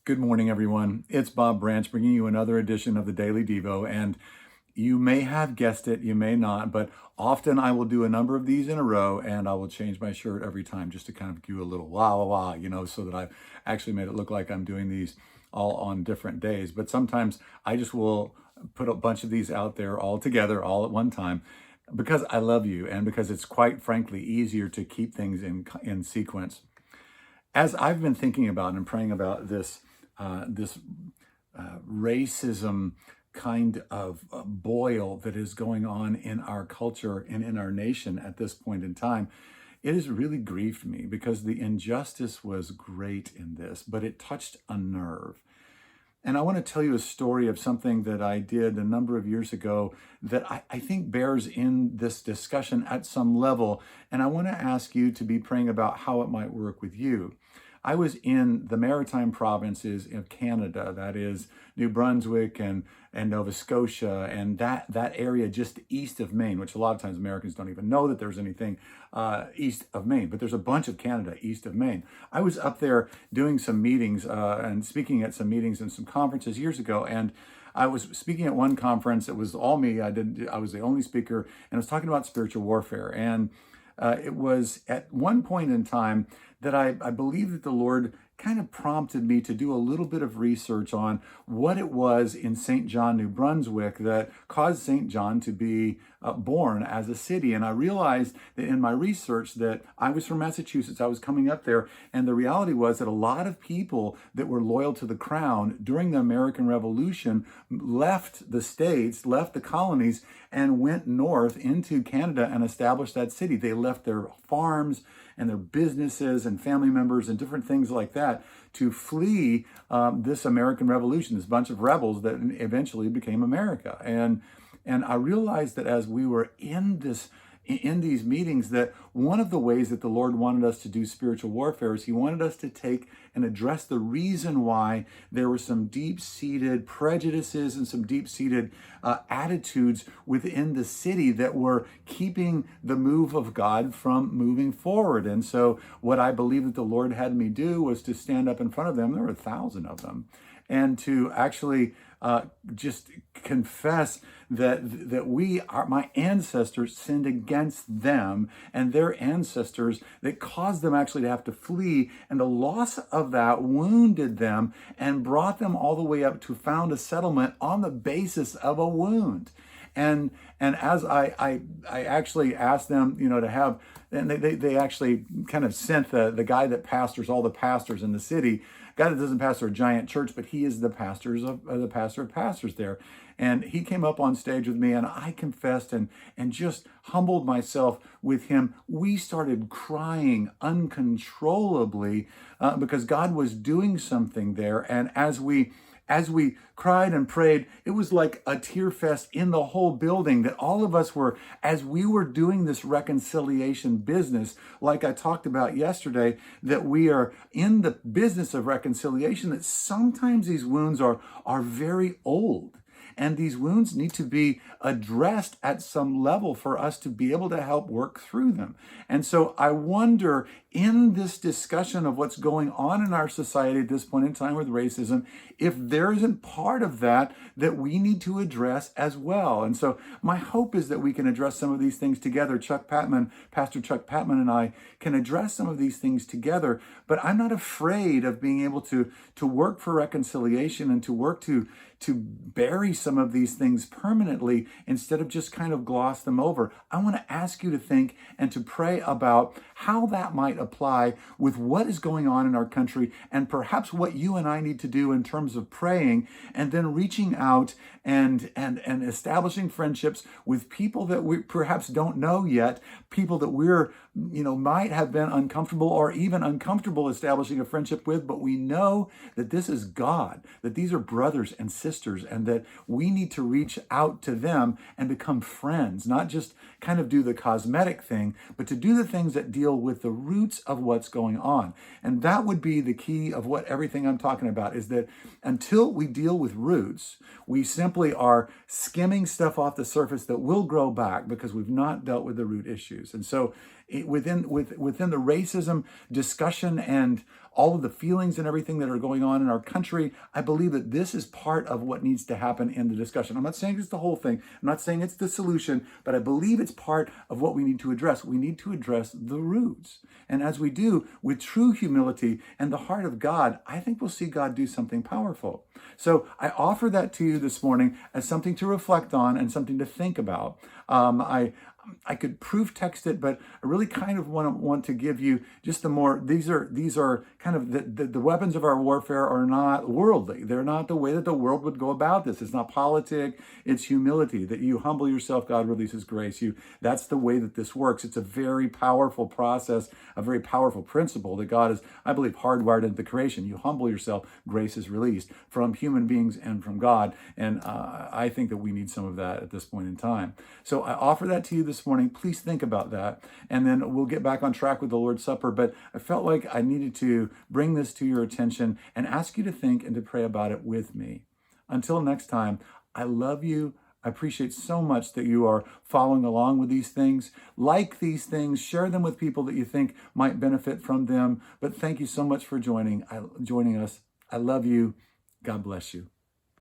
Good morning, everyone. It's Bob Branch bringing you another edition of the Daily Devo. And you may have guessed it, you may not, but often I will do a number of these in a row and I will change my shirt every time just to kind of give you a little wah, wah, wah, so that I've actually made it look like I'm doing these all on different days. But sometimes I just will put a bunch of these out there all together, all at one time, because I love you and because it's quite frankly easier to keep things in sequence. As I've been thinking about and praying about this racism kind of boil that is going on in our culture and in our nation at this point in time, it has really grieved me because the injustice was great in this, but it touched a nerve. And I want to tell you a story of something that I did a number of years ago that I think bears in this discussion at some level. And I want to ask you to be praying about how it might work with you. I was in the maritime provinces of Canada, that is New Brunswick and Nova Scotia, and that area just east of Maine, which a lot of times Americans don't even know that there's anything east of Maine, but there's a bunch of Canada east of Maine. I was up there doing some meetings and speaking at some meetings and some conferences years ago, and I was speaking at one conference. It was all me. I was the only speaker, and I was talking about spiritual warfare. And it was at one point in time that I believe that the Lord kind of prompted me to do a little bit of research on what it was in St. John, New Brunswick that caused St. John to be born as a city. And I realized that in my research that I was from Massachusetts, I was coming up there, and the reality was that a lot of people that were loyal to the crown during the American Revolution left the states, left the colonies, and went north into Canada and established that city. They left their farms and their businesses and family members and different things like that to flee this American Revolution, this bunch of rebels that eventually became America. And I realized that as we were in these meetings, that one of the ways that the Lord wanted us to do spiritual warfare is he wanted us to take and address the reason why there were some deep-seated prejudices and some deep-seated attitudes within the city that were keeping the move of God from moving forward. And so what I believe that the Lord had me do was to stand up in front of them. There were 1,000 of them, and to actually just confess that my ancestors sinned against them and their ancestors, that caused them actually to have to flee, and the loss of that wounded them and brought them all the way up to found a settlement on the basis of a wound. And as I actually asked them, to have, and they actually kind of sent the guy that pastors all the pastors in the city, guy that doesn't pastor a giant church, but he is the pastor of pastors there. And he came up on stage with me, and I confessed and just humbled myself with him. We started crying uncontrollably because God was doing something there. And as we cried and prayed, it was like a tear fest in the whole building, that all of us were, as we were doing this reconciliation business, like I talked about yesterday, that we are in the business of reconciliation, that sometimes these wounds are very old. And these wounds need to be addressed at some level for us to be able to help work through them. And so I wonder, in this discussion of what's going on in our society at this point in time with racism, if there isn't part of that we need to address as well. And so my hope is that we can address some of these things together. Pastor Chuck Patman and I can address some of these things together, but I'm not afraid of being able to work for reconciliation and to work to bury some of these things permanently instead of just kind of gloss them over. I want to ask you to think and to pray about how that might apply with what is going on in our country, and perhaps what you and I need to do in terms of praying, and then reaching out and establishing friendships with people that we perhaps don't know yet, people that we're might have been uncomfortable or even uncomfortable establishing a friendship with, but we know that this is God, that these are brothers and sisters, and that we need to reach out to them and become friends, not just kind of do the cosmetic thing, but to do the things that deal with the roots of what's going on. And that would be the key of what everything I'm talking about, is that until we deal with roots, we simply are skimming stuff off the surface that will grow back because we've not dealt with the root issues. And so within the racism discussion and all of the feelings and everything that are going on in our country, I believe that this is part of what needs to happen in the discussion. I'm not saying it's the whole thing. I'm not saying it's the solution, but I believe it's part of what we need to address. We need to address the roots. And as we do, with true humility and the heart of God, I think we'll see God do something powerful. So I offer that to you this morning as something to reflect on and something to think about. I could proof text it, but I really kind of want to give you just the more, these are kind of the weapons of our warfare are not worldly. They're not the way that the world would go about this. It's not politic, it's humility, that you humble yourself, God releases grace. That's the way that this works. It's a very powerful process, a very powerful principle that God is, I believe, hardwired into creation. You humble yourself, grace is released from human beings and from God. And I think that we need some of that at this point in time. So I offer that to you this morning. Please think about that. And then we'll get back on track with the Lord's Supper. But I felt like I needed to bring this to your attention and ask you to think and to pray about it with me. Until next time, I love you. I appreciate so much that you are following along with these things. Like these things, share them with people that you think might benefit from them. But thank you so much for joining us. I love you. God bless you.